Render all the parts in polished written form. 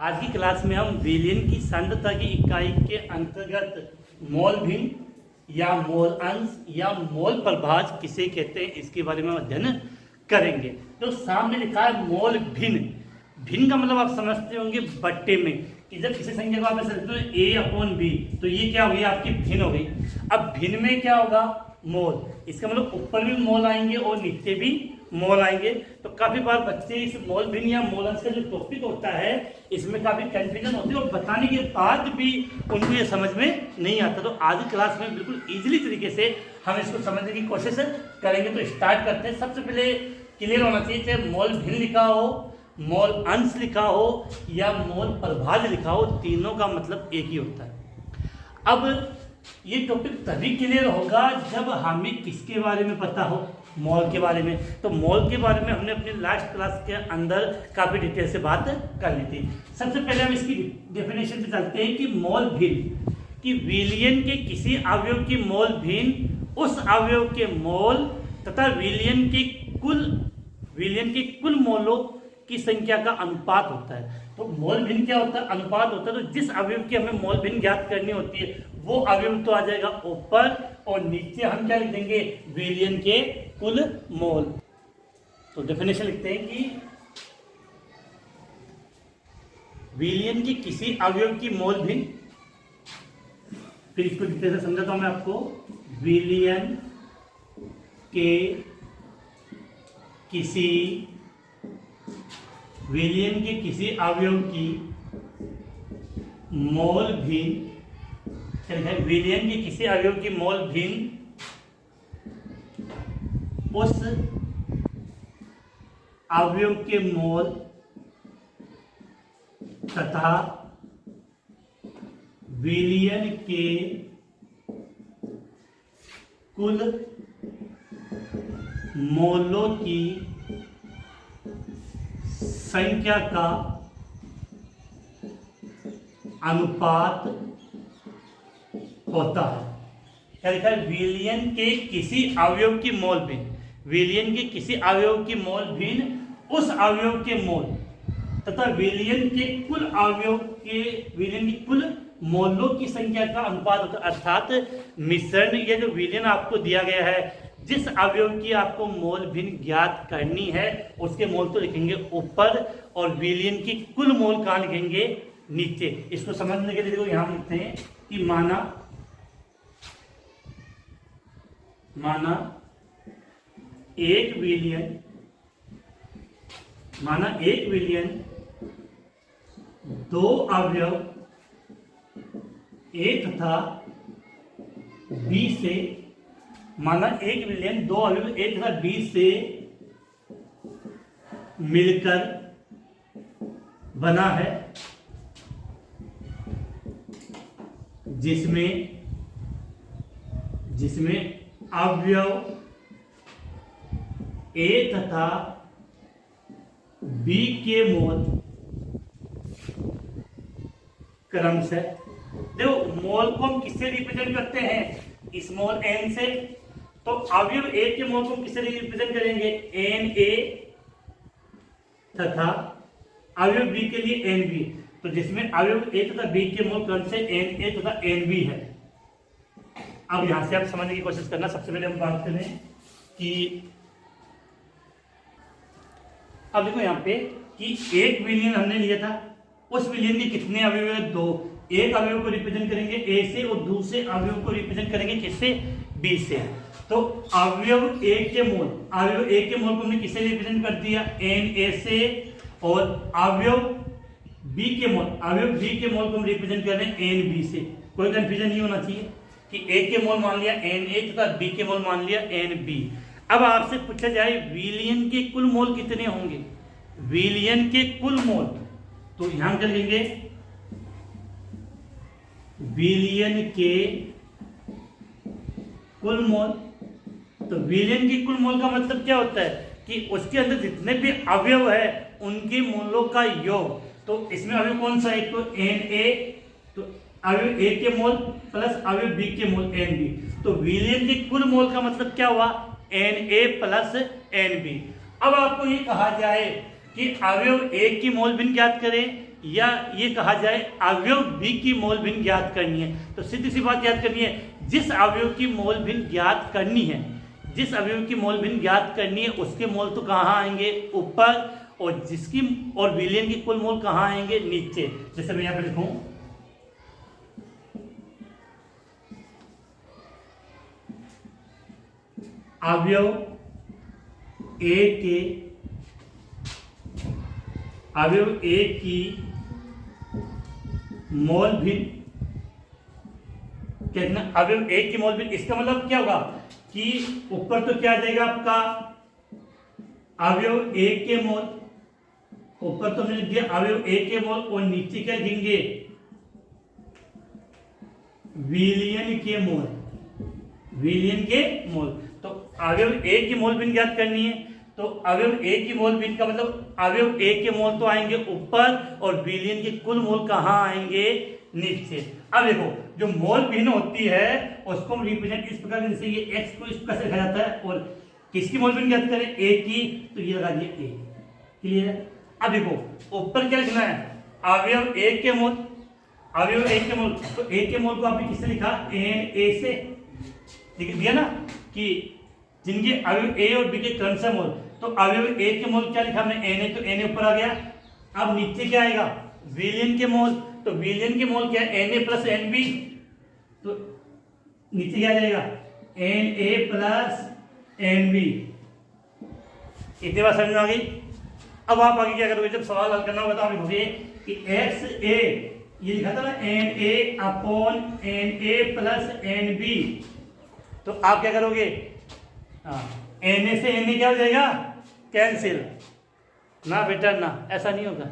आज की क्लास में हम विलयन की सांद्रता की इकाई के अंतर्गत मोल भिन्न या मोल अंश या मोल प्रभाज किसे कहते हैं इसके बारे में अध्ययन करेंगे। तो सामने लिखा है मोल भिन्न। भिन्न का मतलब आप समझते होंगे बट्टे में कि जब किसी संख्या को आप ऐसे लिखते हो a/b तो ये क्या हो गई आपकी भिन्न हो गई। अब भिन्न में क्या होगा मोल, इसका मतलब ऊपर भी मोल आएंगे और नीचे भी मोल आएंगे। तो काफी बार बच्चे इस मोल भिन्न या मोल अंश का जो टॉपिक होता है इसमें काफी कंफ्यूजन होती है और बताने के बाद भी उनको ये समझ में नहीं आता। तो आज की क्लास में बिल्कुल इजीली तरीके से हम इसको समझने की कोशिश करेंगे। तो स्टार्ट करते हैं। सबसे पहले क्लियर होना चाहिए चाहे मोल भिन्न लिखा हो, मोल अंश लिखा हो या मोल प्रभाज लिखा हो, तीनों का मतलब एक ही होता है। अब ये टॉपिक तभी क्लियर होगा जब हमें किसके बारे में पता हो, मोल के बारे में। तो मोल के बारे में हमने अपनी लास्ट क्लास के अंदर काफी डिटेल से बात कर ली थी। सबसे पहले हम इसकी डेफिनेशन पे चलते हैं कि मोल भिन्न कि विलयन के किसी अवयव की मोल भिन्न उस अवयव के मोल तथा विलयन के कुल मोलों की संख्या का अनुपात होता है। तो मोल भिन्न क्या होता है? अनुपात होता है। तो जिस अवयव की हमें मोल भिन्न ज्ञात करनी होती है वो अवयव तो आ जाएगा ऊपर और नीचे हम क्या लिख देंगे विलयन के कुल मोल। तो डेफिनेशन लिखते हैं कि विलयन की किसी अवयव की मोल भिन्न, फिर इसको डिटेल से समझाता हूं मैं आपको। विलयन के किसी अवयव की मोल भिन्न, विलयन के किसी अवयव की मोल भिन्न उस अवयव के मोल तथा विलयन के कुल मोलों की संख्या का अनुपात होता है। क्या लिखा है? विलयन के किसी अवयव की मोल भिन्न, विलयन के किसी अवयव की मोल भिन्न उस अवयव के मोल तथा विलयन के कुल अवयव के विलयन की कुल मोलों की संख्या का अनुपात होता है। अर्थात मिश्रण, ये जो विलयन आपको दिया गया है, जिस अवयव की आपको मोल भिन्न ज्ञात करनी है उसके मोल तो लिखेंगे ऊपर और विलयन की कुल मोल कहाँ लिखेंगे? नीचे। इसको समझने के लिए देखो यहां लिखते हैं कि माना एक विलयन दो अवयव ए तथा बी से, माना एक विलयन दो अवयव ए तथा बी से मिलकर बना है, जिसमें अवयव ए तथा बी के मोल क्रमशः, देखो मोल को हम किससे रिप्रेजेंट करते हैं? स्मॉल एन से। तो अवयव ए के मोल को हम किससे रिप्रेजेंट करेंगे? एन ए तथा अवयव बी के लिए एन बी। तो जिसमें अवयव ए तथा बी के मोल क्रम से एन ए तथा एन बी है। अब यहां से आप समझने की कोशिश करना। सबसे पहले हम बात करें कि अब देखो यहां पे कि एक विलयन हमने लिया था, उस विलयन के कितने अवयव है? दो। एक अवयव को रिप्रेजेंट करेंगे ए से और दूसरे अवयव को रिप्रेजेंट करेंगे किससे? बी से। तो अवयव ए के मोल को हमने किससे रिप्रेजेंट कर दिया? एन ए से। और अवयव बी के मोल को हम रिप्रेजेंट कर रहे हैं एन बी से। कोई कंफ्यूजन नहीं होना चाहिए कि ए के मोल मान लिया एन ए तथा बी के मोल मान लिया एन बी। अब आपसे पूछा जाए विलयन के कुल मोल कितने होंगे? विलयन के कुल मोल, तो यहां कर लेंगे विलयन के कुल मोल। तो विलयन के कुल मोल का मतलब क्या होता है कि उसके अंदर जितने भी अवयव है उनके मोलों का योग। तो इसमें अवयव कौन सा? एक तो एन ए, तो अवयव ए के मोल प्लस अवयव बी के मोल एन बी। तो विलयन के कुल मोल का मतलब क्या हुआ? N A plus N B. अब आपको ये कहा जाए कि अवयव ए की मोल भिन्न ज्ञात करें या ये कहा जाए अवयव बी की मोल भिन्न ज्ञात करनी है, तो सीधी सी बात याद करनी है, जिस अवयव की मोल भिन्न ज्ञात करनी है, जिस अवयव की मोल भिन्न ज्ञात करनी है उसके मोल तो कहाँ आएंगे, ऊपर, और जिसकी और विलयन की कुल मोल कहाँ आएंगे, नीचे। जैसे मैं यहाँ पे लिखूं, अवयव ए की मोल भिन्न, कितना अवयव ए की मोल भिन्न, इसका मतलब क्या होगा कि ऊपर तो क्या आ जाएगा आपका अवयव ए के मोल, ऊपर तो हमने लिख दिया अवयव ए के मोल, और नीचे क्या लिखेंगे, विलयन के मोल, विलयन के मोल। तो अवयव ए की मोल भिन्न ज्ञात करनी है, तो अवयव ए की मोल भिन्न का मतलब अवयव ए के मोल तो आएंगे ऊपर, और विलयन के कुल मोल कहाँ आएंगे, नीचे। अब देखो जो मोल भिन्न होती है उसको हम रिप्रेजेंट इस प्रकार, जैसे ये एक्स को इस प्रकार से लिखा जाता है, और किसकी मोल भिन्न ज्ञात करें, ए की, तो ये लगा दिया ए, क्लियर है। अब देखो ऊपर क्या लिखना है, अवयव ए के मोल, अवयव ए के मोल, तो ए के मोल को आपने किससे लिखा, एन ए से लिख दिया ना, कि जिनके अवयव ए और बी के क्रमशः मोल, तो अवयव ए के मोल क्या लिखा हमने, एन ए, तो एन ए ऊपर आ गया। अब नीचे क्या आएगा, विलयन के मोल, तो विलयन के मोल क्या है, N A plus N B, तो नीचे क्या आ जाएगा, N A plus N B. इतनी बात समझ में आ गई। अब आप आगे क्या करोगे, जब सवाल हल करना होगा तो आप लिखोगे कि एक्स ए, ये लिखा था ना N A upon N A plus N B, तो आप क्या करोगे, एन ए से एन ए क्या हो जाएगा, कैंसिल ना बेटा ना, ऐसा नहीं होगा।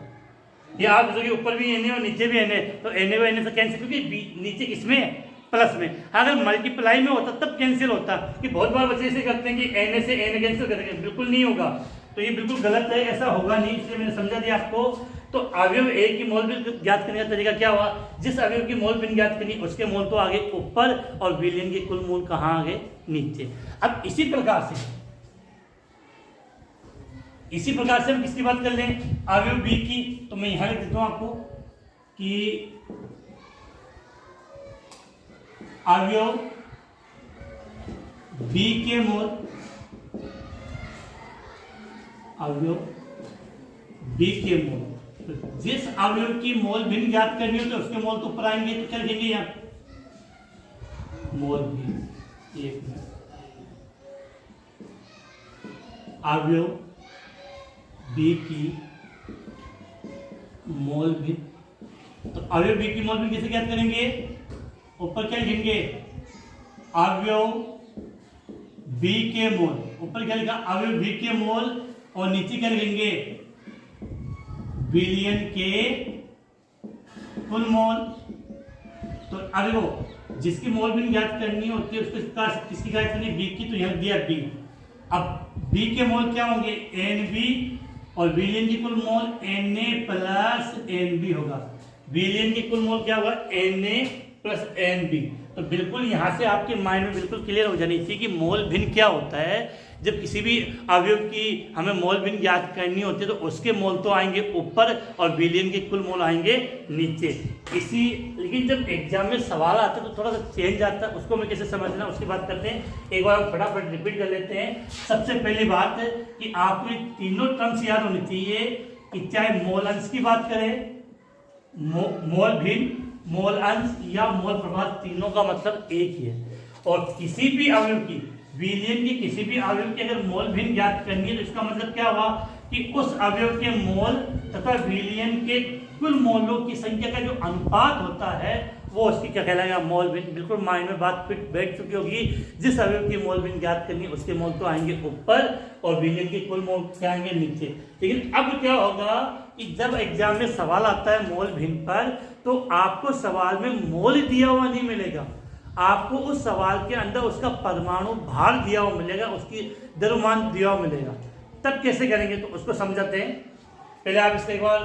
ये आप सोचोगे ऊपर भी एन ए और नीचे भी एन ए, तो एन ए व एन ए से कैंसिल, क्योंकि नीचे किसमें, प्लस में। अगर मल्टीप्लाई में होता तब कैंसिल होता, कि बहुत बार बच्चे ऐसे करते हैं कि एन ए से एन ए कैंसिल करेंगे, बिल्कुल नहीं होगा, तो ये बिल्कुल गलत है, ऐसा होगा नहीं, इसलिए मैंने समझा दिया आपको। तो अवयव ए की मोल भिन्न ज्ञात करने का तरीका क्या हुआ, जिस अवयव की मोल भिन्न ज्ञात करनी उसके मोल तो आगे ऊपर, और विलयन के कुल मोल कहाँ आगे, नीचे। अब इसी प्रकार से हम किसकी बात कर लें, अवयव बी की, तो मैं यहां लिख देता हूं आपको कि अवयव बी के मोल, अवयव बी के मोल, तो जिस अवयव की मोल भिन्न ज्ञात करनी हो तो उसके मोल तो ऊपर आएंगे, तो क्या लिखेंगे यहाँ, मोल भिन्न। एक मिनट, अवयव बी की मोल भिन्न, तो अवयव बी की मोल भिन्न कैसे ज्ञात करेंगे, ऊपर क्या लिखेंगे, अवयव बी के मोल, ऊपर क्या लिखा, अवयव बी के मोल, और नीचे क्या लिखेंगे, विलयन के कुल मोल। तो अब देखो जिसकी मोल भिन्न ज्ञात करनी होती है उसको किसकी ज्ञात करनी है, बी की, तो यहां दिया बी। अब बी के मोल क्या होंगे, एन बी, और विलयन की कुल mole N A plus N B होगा। विलयन की कुल मोल क्या होगा, N A plus N B. तो बिल्कुल यहाँ से आपके माइंड में बिल्कुल क्लियर हो जानी चाहिए कि मोल भिन्न क्या होता है। जब किसी भी अवयव की हमें मोल भिन्न ज्ञात करनी होती है तो उसके मोल तो आएंगे ऊपर, और विलयन के कुल मोल आएंगे नीचे। लेकिन जब एग्जाम में सवाल आते हैं तो थोड़ा सा चेंज आता है, उसको मैं कैसे समझना उसकी बात करते हैं। एक बार हम फटाफट रिपीट कर लेते हैं। सबसे पहली बात कि आपको तीनों टर्म्स याद होनी चाहिए कि चाहे मोल अंश की बात करें, मोल भिन्न, मोल अंश या मोल प्रभाव, तीनों का मतलब एक ही है। और किसी भी अवयव की, विलयन की किसी भी अवयव की अगर मोल भिन्न ज्ञात करनी है तो इसका मतलब क्या हुआ कि उस अवयव के मोल तथा विलयन के कुल मोलों की संख्या का जो अनुपात होता है वो उसकी क्या कहलाएगा, मोल भिन्न। बिल्कुल माइंड में बात फिट बैठ चुकी होगी। जिस अवयव की मोल भिन्न ज्ञात करनी है उसके मोल तो आएंगे ऊपर, और विलयन के कुल मोल क्या आएंगे नीचे। लेकिन अब क्या होगा कि जब एग्जाम में सवाल आता है मोल भिन्न पर, तो आपको सवाल में मोल दिया हुआ नहीं मिलेगा, आपको उस सवाल के अंदर उसका परमाणु भार दिया हुआ मिलेगा, उसकी द्रव्यमान दिया हुआ मिलेगा। तब कैसे करेंगे तो उसको समझाते हैं। पहले आप इसका एक बार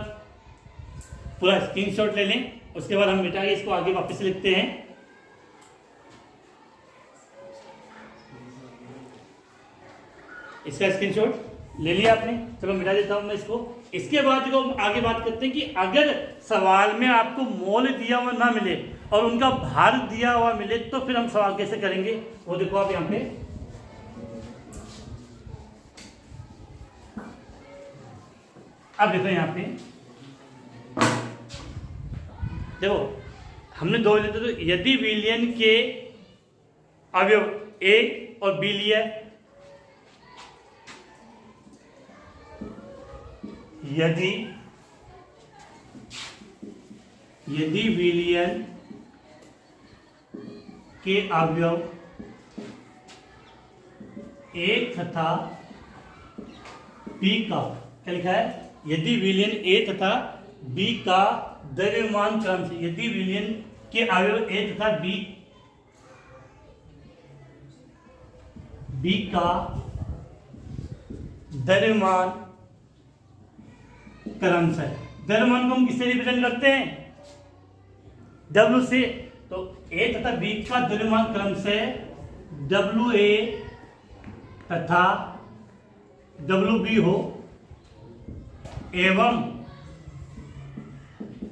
पूरा स्क्रीनशॉट ले लें, उसके बाद हम मिटा के इसको आगे वापस लिखते हैं। इसका स्क्रीनशॉट ले लिया आपने, चलो मिटा देता हूं मैं इसको। इसके बाद जो आगे बात करते हैं कि अगर सवाल में आपको मोल दिया हुआ ना मिले और उनका भार दिया हुआ मिले तो फिर हम सवाल कैसे करेंगे, वो देखो आप यहाँ पे। अब देखो यहाँ पे, देखो हमने दो लेते तो यदि विलयन के अवयव ए और बी लिया है, यदि विलयन के अवयव ए तथा बी का, क्या लिखा है, यदि विलयन ए तथा बी का द्रव्यमान क्रम से, यदि विलयन के अवयव ए तथा बी का द्रव्यमान क्रम से, द्रव्यमान को हम किससे रिप्रेजेंट करते हैं, W से। तो A तथा B का द्रव्यमान क्रम से WA तथा WB हो एवं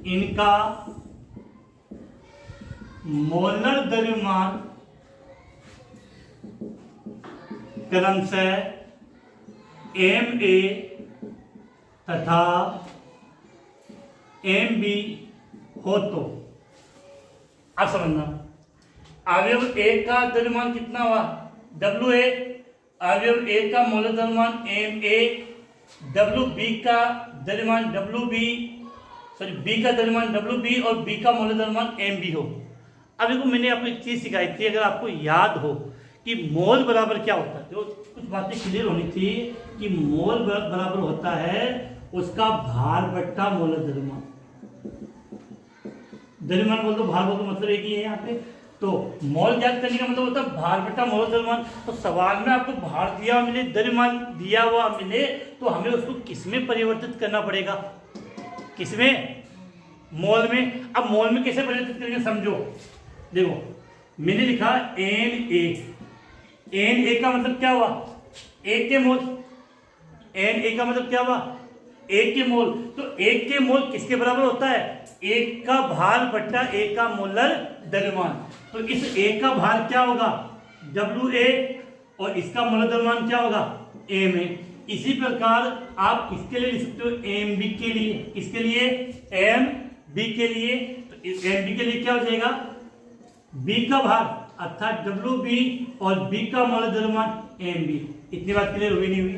इनका मोलर द्रव्यमान क्रम से MA तथा MB हो तो, आप समझना, अवयव A का द्रव्यमान कितना हुआ, WA, अवयव A का मोलर द्रव्यमान MA, WB का द्रव्यमान WB, सॉरी B का द्रव्यमान WB और B का मोलर द्रव्यमान MB हो। अब देखो मैंने आपको एक चीज सिखाई थी, अगर आपको याद हो कि मोल बराबर क्या होता है, तो कुछ बातें क्लियर होनी थी कि मोल बराबर होता है उसका भार बट्टा मोलर द्रव्यमान। द्रव्यमान बोल दो, भार बोल दो, मतलब एक ही है यहाँ पे। तो मोल ज्ञात करने का मतलब होता है भार बट्टा मोल द्रव्यमान। तो सवाल में आपको भार दिया हुआ मिले, द्रव्यमान दिया हुआ मिले, तो हमें उसको किसमें परिवर्तित करना पड़ेगा, किसमें, मोल में। अब मोल में कैसे परिवर्तित करेंगे समझो, देखो मैंने लिखा Na का मतलब क्या हुआ, एक के मोल, Na का मतलब क्या हुआ, एक के मोल। तो एक के मोल किसके बराबर होता है, एक का भार बट्टा एक का मोलर द्रव्यमान। तो इस एक का भार क्या होगा, WA, और इसका मोलर द्रव्यमान क्या होगा, MA। इसी प्रकार आप किसके लिए लिख सकते हो, MB के लिए, किसके लिए, MB के लिए। तो इस MB के लिए क्या हो जाएगा, B का भार अर्थात WB और B का मोलर द्रव्यमान MB। इतनी बात क्लियर हुई नहीं हुई।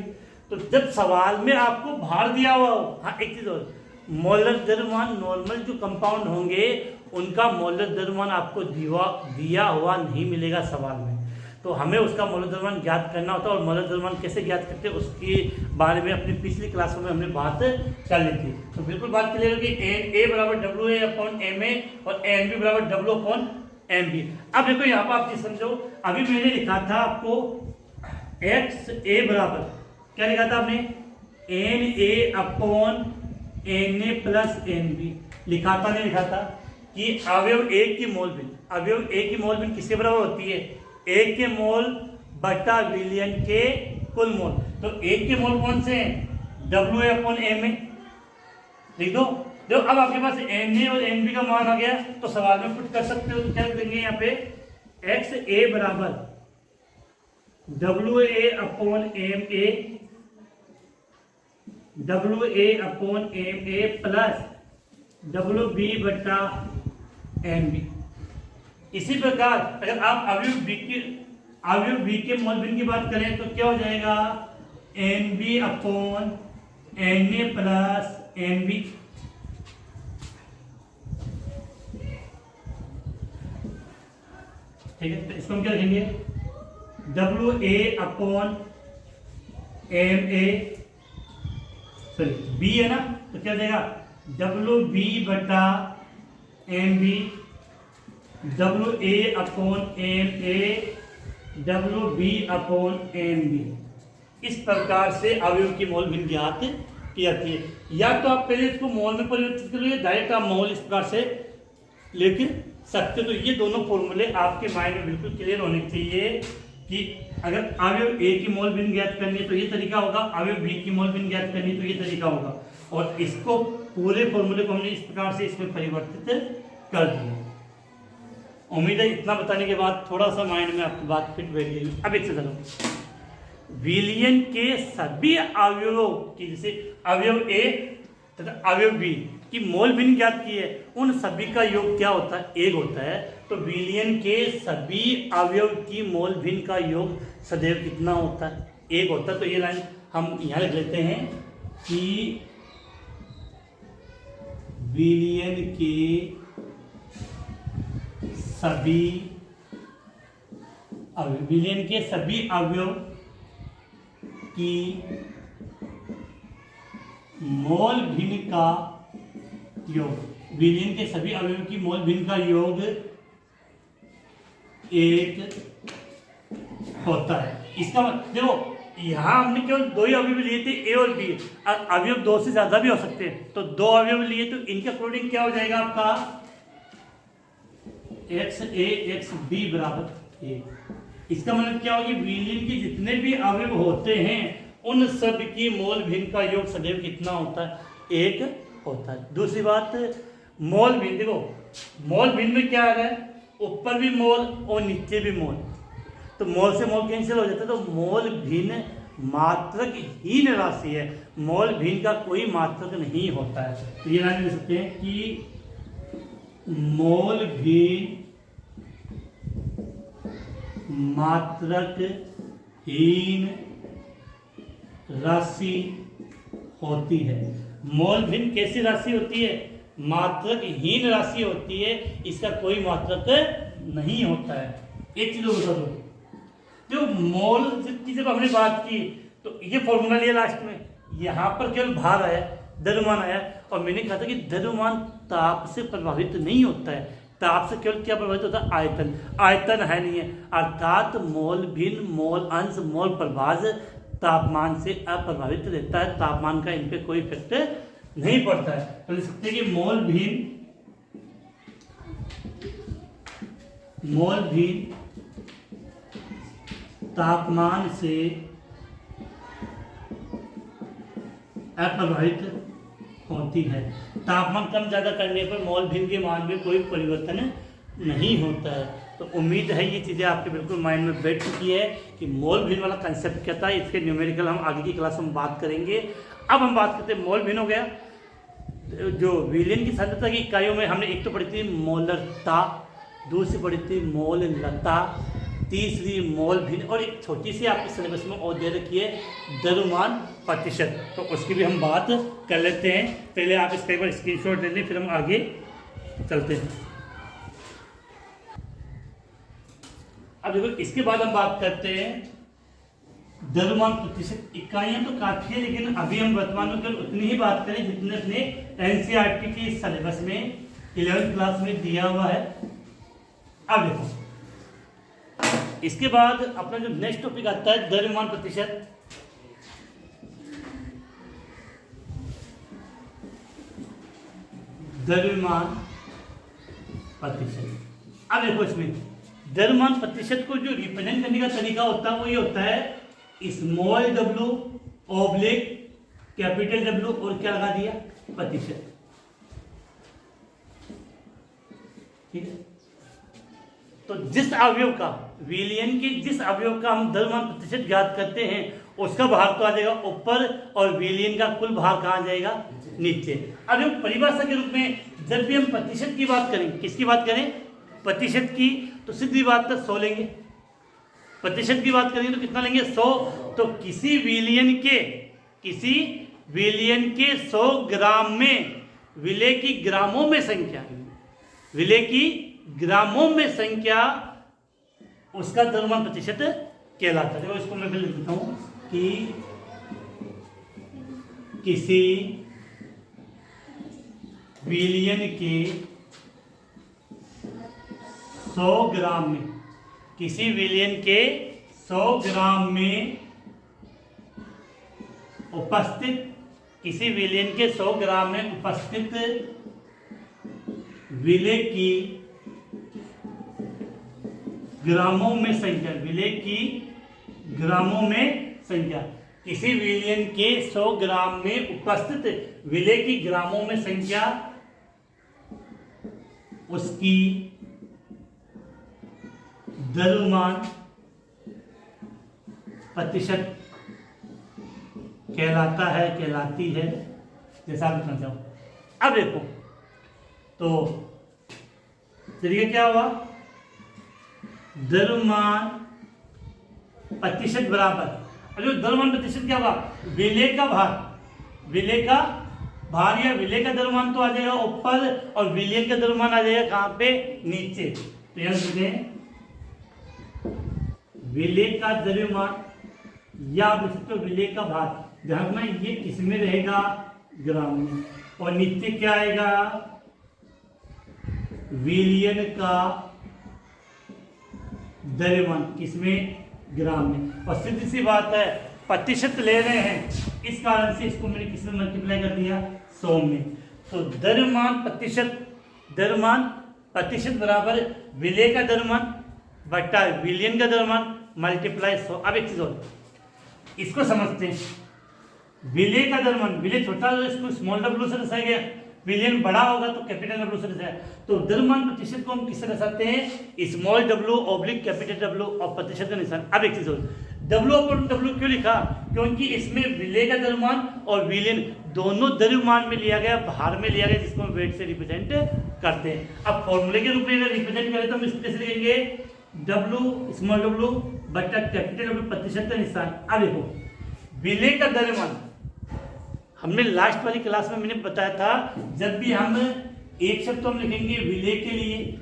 तो जब सवाल में आपको भार दिया हुआ हो, हाँ एक चीज और, मोलर द्रव्यमान नॉर्मल जो कंपाउंड होंगे उनका मोलर द्रव्यमान आपको दिया हुआ नहीं मिलेगा सवाल में। तो हमें उसका मोलर द्रव्यमान ज्ञात करना होता है, और मोलर द्रव्यमान कैसे ज्ञात करते हैं उसके बारे में अपनी पिछली क्लासों में हमने बात कर ली थी। तो बिल्कुल बात क्लियर होगी, A बराबर WA अपॉन MA और MB बराबर W अपॉन MB। अब देखो यहाँ पर आप चीज समझो, अभी मैंने लिखा था आपको XA बराबर, क्या लिखा था आपने, NA upon NA plus NB लिखा था, नहीं लिखा था, कि अवयव A की मोल भिन्न, अवयव A की मोल भिन्न किसके बराबर होती है, एक के मोल बटा विलयन के कुल मोल। तो एक के मोल कौन से हैं, WA अपॉन MA, लिख दो। देखो अब आपके पास NA और NB का मान आ गया, तो सवाल में पुट कर सकते हो। तो क्या देंगे यहाँ पे, XA बराबर WA upon MA, WA upon MA plus WB बटा MB। इसी प्रकार अगर आप अवयव B के मोल भिन्न की बात करें तो क्या हो जाएगा, NB upon NA plus NB। ठीक है, तो इसको हम क्या लिखेंगे, WA upon MA, sorry B है ना, तो क्या देगा, WB बटा MB, WA upon MA, WB upon MB। इस प्रकार से अवयव की मोल भिन्न ज्ञात की जाती है। या तो आप पहले इसको मोल में परिवर्तित कर लो, डायरेक्ट आप मोल इस प्रकार से लेके सकते। तो ये दोनों फॉर्मूले आपके माइंड में बिल्कुल क्लियर होने चाहिए कि अगर अवयव A की मोल भिन्न ज्ञात करनी है तो ये तरीका होगा, अवयव B की मोल भिन्न ज्ञात करनी है तो ये तरीका होगा। और इसको पूरे फॉर्मूले को हमने इस प्रकार से इसमें परिवर्तित कर दिया। उम्मीद है इतना बताने के बाद थोड़ा सा माइंड में आपकी बात फिट बैठ गई। अब एक से चलो, विलयन के सभी अवयवों की, जैसे अवयव ए तथा अवयव बी की मोल भिन्न ज्ञात की है, उन सभी का योग क्या होता है? एक होता है। तो विलयन के सभी अवयव की मोल भिन्न का योग सदैव कितना होता है? एक होता है। तो ये लाइन हम यहाँ लिख लेते हैं कि विलयन के सभी अवयव की मोल भिन्न का योग, विलयन के सभी अवयव की मोल भिन्न का योग एक होता है। इसका मतलब देखो, यहाँ हमने केवल दो ही अवयव लिए थे, ए और बी। अवयव दो से ज्यादा भी हो सकते हैं, तो दो अवयव लिए तो इनके अकॉर्डिंग क्या हो जाएगा आपका? एक्स ए एक्स बी बराबर ए। इसका मतलब क्या होगी? विलयन के जितने भी अवयव होते हैं उन सब की मोल भिन्न का योग सदैव कितना होता है? एक होता है। दूसरी बात, मोल भिन्न, देखो मोल भिन्न में क्या आ रहा है? ऊपर भी मोल और नीचे भी मोल, तो मोल से मोल कैंसिल हो जाता है। तो मोल भिन्न मात्रक हीन राशि है, मोल भिन्न का कोई मात्रक नहीं होता है। तो ये लाइन लिख सकते हैं कि मोल भिन्न मात्रक हीन राशि होती है। मोल भिन्न कैसी राशि होती है? मात्रक हीन राशि होती है, इसका कोई मात्रक नहीं होता है। एक चीज बता दो, जो मोल की जब हमने बात की तो ये फॉर्मूला लिया लास्ट में, यहाँ पर केवल भार आया, द्रव्यमान आया, और मैंने कहा था कि द्रव्यमान ताप से प्रभावित नहीं होता है। ताप से केवल क्या प्रभावित होता है? आयतन। आयतन है नहीं है, अर्थात मोल भिन्न, मोल अंश, मोल प्रभाज तापमान से अप्रभावित रहता है। तापमान का इन पे कोई इफेक्ट नहीं पड़ता है। तो लिख सकते हैं कि मोल भिन्न तापमान से अप्रभावित होती है। तापमान कम ज्यादा करने पर मोल भिन्न के मान में कोई परिवर्तन नहीं होता है। तो उम्मीद है ये चीज़ें आपके बिल्कुल माइंड में बैठ चुकी है कि मोल भिन्न वाला कंसेप्ट क्या था। इसके न्यूमेरिकल हम आगे की क्लास में बात करेंगे। अब हम बात करते हैं मोल भिन्न हो गया। जो विलयन की सांद्रता की इकाइयों में हमने एक तो पढ़ी थी मोलरता, दूसरी पढ़ी थी मोललता, तीसरी मोल भिन्न, और एक छोटी सी आपके सिलेबस में और दे रखी है द्रव्यमान प्रतिशत। तो उसकी भी हम बात कर लेते हैं। पहले आप इसका एक बार स्क्रीनशॉट ले लें, फिर हम आगे चलते हैं। अब देखो, इसके बाद हम बात करते हैं द्रव्यमान प्रतिशत। इकाइयां तो काफी है, लेकिन अभी हम वर्तमान में केवल उतनी ही बात करें जितने अपने एनसीईआरटी के सिलेबस में 11th क्लास में दिया हुआ है। अब देखो, इसके बाद अपना जो नेक्स्ट टॉपिक आता है द्रव्यमान प्रतिशत। द्रव्यमान प्रतिशत। अब देखो, इसमें द्रव्यमान प्रतिशत को जो रिप्रेजेंट करने का तरीका होता है वो ये होता है small W oblique capital W और क्या लगा दिया? प्रतिशत। ठीक है। तो जिस अवयव का, विलयन के जिस अवयव का हम द्रव्यमान प्रतिशत ज्ञात करते हैं उसका भार तो आ जाएगा ऊपर, और विलयन का कुल भार कहाँ आ जाएगा? नीचे। अब हम परिभाषा के रूप में जब भी हम प्रतिशत की बात करें, किसकी बात करें? प्रतिशत की, तो सीधी बात है 100 लेंगे। प्रतिशत की बात करेंगे तो कितना लेंगे? 100। तो किसी विलयन के 100 ग्राम में विलय की ग्रामों में संख्या, विलय की ग्रामों में संख्या उसका द्रव्यमान प्रतिशत कहलाता है। देखो, इसको मैं लिख देता हूं कि किसी विलयन के 100 ग्राम में, किसी विलयन के 100 ग्राम में उपस्थित, किसी विलयन के 100 ग्राम में उपस्थित विलय की ग्रामों में संख्या, विलय की ग्रामों में संख्या। किसी विलयन के 100 ग्राम में उपस्थित विलेय की ग्रामों में संख्या उसकी द्रव्यमान प्रतिशत कहलाता है, कहलाती है, जैसा आप समझाओ। अब देखो तो तरीका क्या हुआ, द्रव्यमान प्रतिशत बराबर, और जो द्रव्यमान प्रतिशत क्या हुआ, विलेय का भार, विलेय का भार या विलेय का द्रव्यमान तो आ जाएगा ऊपर और विलेय का द्रव्यमान आ जाएगा कहां पे, नीचे। तो यहां लिखते हैं विलेय का द्रव्यमान या आप लिख सकते हो विलेय का भार, ध्यान रखना ये किसमें रहेगा, ग्राम में, और नीचे क्या आएगा, विलयन का द्रव्यमान, किसमें, ग्राम में। और सीधी सी बात है प्रतिशत ले रहे हैं, इस कारण से इसको मैंने किसमें मल्टीप्लाई कर दिया, 100 में। तो द्रव्यमान प्रतिशत, द्रव्यमान प्रतिशत बराबर विलेय का द्रव्यमान बटा विलयन का द्रव्यमान मल्टीप्लाई 100। अब एक चीज और इसको समझते हैं, विलेय का द्रव्यमान, विलेय छोटा है इसको स्मॉल डब्ल्यू से दर्शाया गया, विलयन बड़ा होगा तो कैपिटल डब्ल्यू से दर्शाया। तो द्रव्यमान प्रतिशत को हम किससे दर्शाते हैं, small W oblique capital W और प्रतिशत का निशान। अब एक चीज और, डब्ल्यू अपॉन डब्ल्यू क्यों लिखा, क्योंकि इसमें विलेय का द्रव्यमान और विलयन दोनों द्रव्यमान में लिया गया, भार में लिया गया, जिसको हम वेट से रिप्रेजेंट करते हैं। अब फॉर्मूले के रूप में अगर रिप्रेजेंट करें तो हम इसको कैसे लिखेंगे, डब्ल्यू स्मॉल डब्ल्यू बटा कैपिटल डब्ल्यू प्रतिशत का निशान। अब देखो विलेय का द्रव्यमान, हमने लास्ट वाली क्लास में मैंने बताया था, जब भी हम एक शब्द तो हम लिखेंगे विलेय के लिए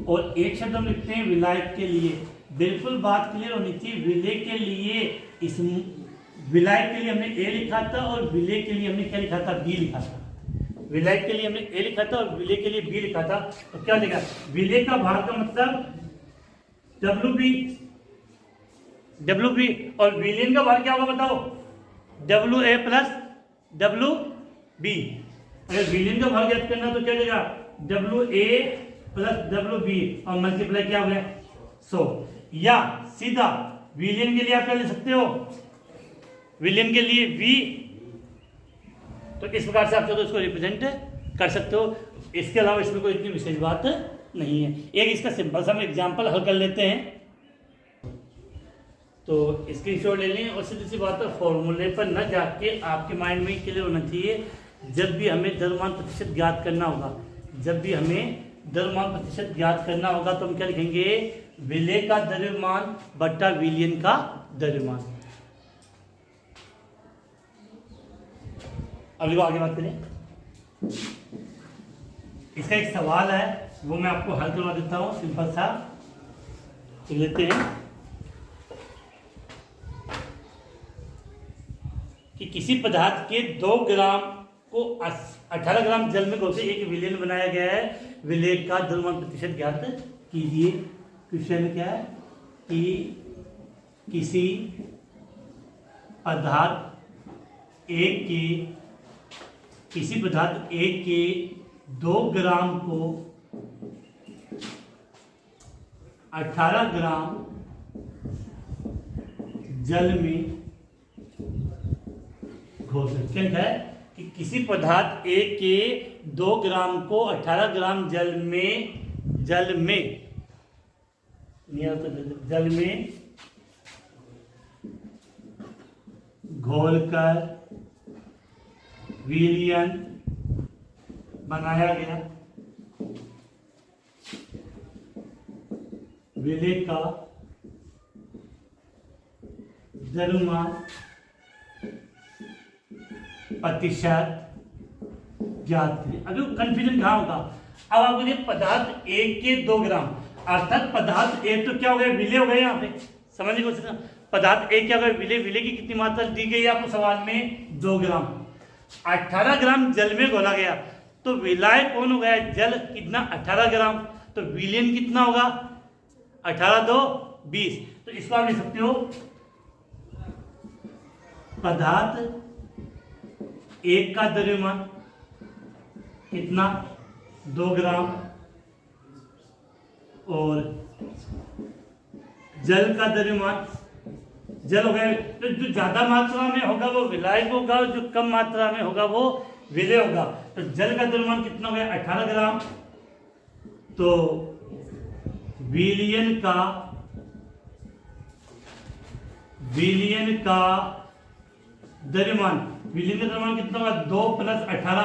और एक शब्द हम लिखते हैं विलायक के लिए, बिल्कुल बात क्लियर होनी चाहिए। विलेय के लिए, इस विलायक के लिए हमने ए लिखा था और विलेय के लिए हमने क्या लिखा था, बी लिखा था। विलायक के लिए हमने ए लिखा था और विलेय के लिए बी लिखा था। तो क्या लिखा, विलेय का भार का मतलब डब्ल्यू बी और विलयन का भार क्या होगा बताओ, W A plus W B. अगर विलयन का भाग याद करना तो क्या देगा, W A plus W B और मल्टीप्लाई क्या हो गया 100। या सीधा विलयन के लिए आप क्या ले सकते हो, विलयन के लिए वी, तो इस प्रकार से आप तो इसको रिप्रेजेंट कर सकते हो। इसके अलावा इसमें कोई इतनी विशेष बात नहीं है। एक इसका सिंपल सा हम एग्जाम्पल हल कर लेते हैं, तो स्क्रीनशॉट ले लें। और सीधी सी बात है, फॉर्मूले पर न जाके आपके माइंड में क्लियर होना चाहिए, जब भी हमें द्रव्यमान प्रतिशत ज्ञात करना होगा, जब भी हमें द्रव्यमान प्रतिशत ज्ञात करना होगा तो हम क्या लिखेंगे, विलेय का द्रव्यमान बटा विलयन का द्रव्यमान। अभी आगे बात करें, इसका एक सवाल है वो मैं आपको हल करवा देता हूं, सिंपल सा लेते हैं कि किसी पदार्थ के 2 ग्राम को 18 ग्राम जल में घोल के एक विलयन बनाया गया है, विलेय का द्रव्यमान प्रतिशत ज्ञात कीजिए। क्वेश्चन क्या है कि किसी पदार्थ एक के 2 ग्राम को 18 ग्राम जल में घोल सकते हैं। कि किसी पदार्थ ए के 2 ग्राम को 18 ग्राम जल में घोलकर विलयन बनाया गया, विलेय का द्रव्यमान प्रतिशत ज्ञात करें। अभी कंफ्यूजन कहाँ होगा, अब आपको ये पदार्थ एक के 2 ग्राम, अर्थात पदार्थ एक तो क्या हो गया, विलेय हो गया। यहाँ पे समझने की कोशिश करना, पदार्थ एक क्या हो गया, विलेय। विलेय की कितनी मात्रा दी गई है आपको सवाल में, 2 ग्राम। 18 ग्राम जल में घोला गया, तो विलायक कौन हो गया, जल कितना, 18 ग्राम। तो विलयन कितना होगा, 18 2 20। तो इसको आप लिख सकते हो, पदार्थ एक का द्रव्यमान कितना, 2 ग्राम, और जल का द्रव्यमान जल हो गया। तो जो ज्यादा मात्रा में होगा वो विलायक होगा, और जो कम मात्रा में होगा वो विलेय होगा। तो जल का द्रव्यमान कितना हो गया 18 ग्राम। तो विलयन का द्रव्यमान कितना होगा 2 + 18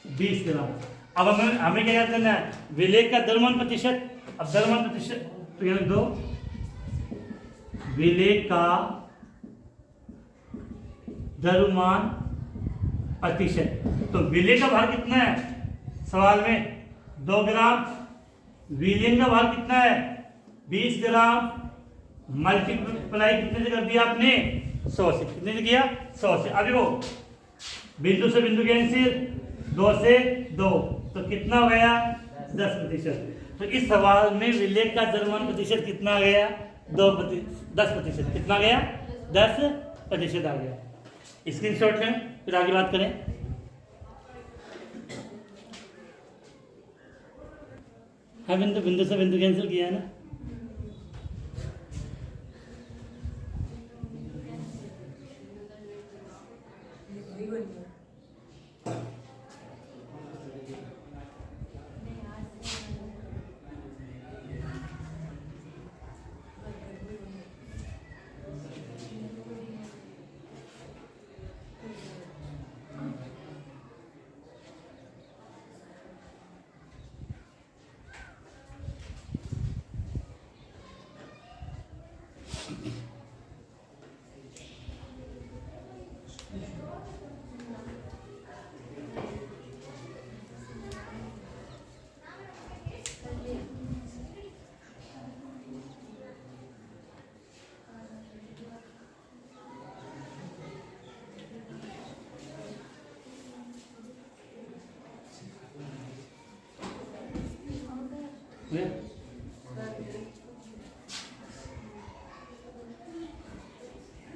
= 20 ग्राम। अब हमें क्या करना है, विलेय का द्रव्यमान प्रतिशत। अब द्रव्यमान प्रतिशत तो ये 2 विलेय का द्रव्यमान प्रतिशत। तो विलेय का भार कितना है सवाल में 2 ग्राम, विलयन का भार कितना है 20 ग्राम, मल्टीप्लाई कितने से कर दिया आपने 100 से। कितने से किया 100 से। अभी वो बिंदु से बिंदु कैंसिल, 2 से 2, तो कितना हो गया 10%। तो इस सवाल में विलेय का द्रव्यमान प्रतिशत कितना आ गया 10%। कितना आ गया 10% आ गया। स्क्रीनशॉट लें, फिर आगे बात करें। हाँ, बिंदु से बिंदु कैंसिल किया है ना।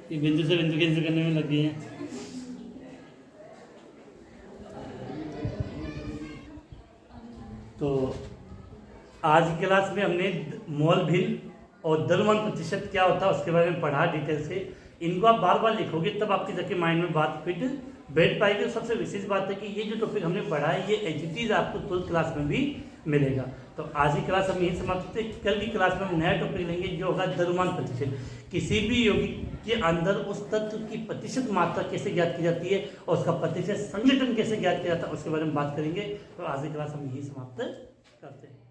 ये बिंदु से बिंदु कैंसिल करने में लग गए हैं। तो आज की क्लास में हमने मोल भिन्न और द्रव्यमान प्रतिशत क्या होता है उसके बारे में पढ़ा डिटेल से। इनको आप बार बार लिखोगे तब आपकी जाके माइंड में बात फिट बैठ पाएगी। सबसे विशेष बात है कि ये जो टॉपिक हमने पढ़ा है ये एच आपको 12th क्लास में भी मिलेगा। तो आज की क्लास हम यही समाप्त करते हैं। कल की क्लास में हम नया टॉपिक लेंगे जो होगा द्रव्यमान प्रतिशत। किसी भी यौगिक के अंदर उस तत्व की प्रतिशत मात्रा कैसे ज्ञात की जाती है और उसका प्रतिशत संघटन कैसे ज्ञात किया जाता है उसके बारे में बात करेंगे। तो आज की क्लास हम यही समाप्त करते हैं।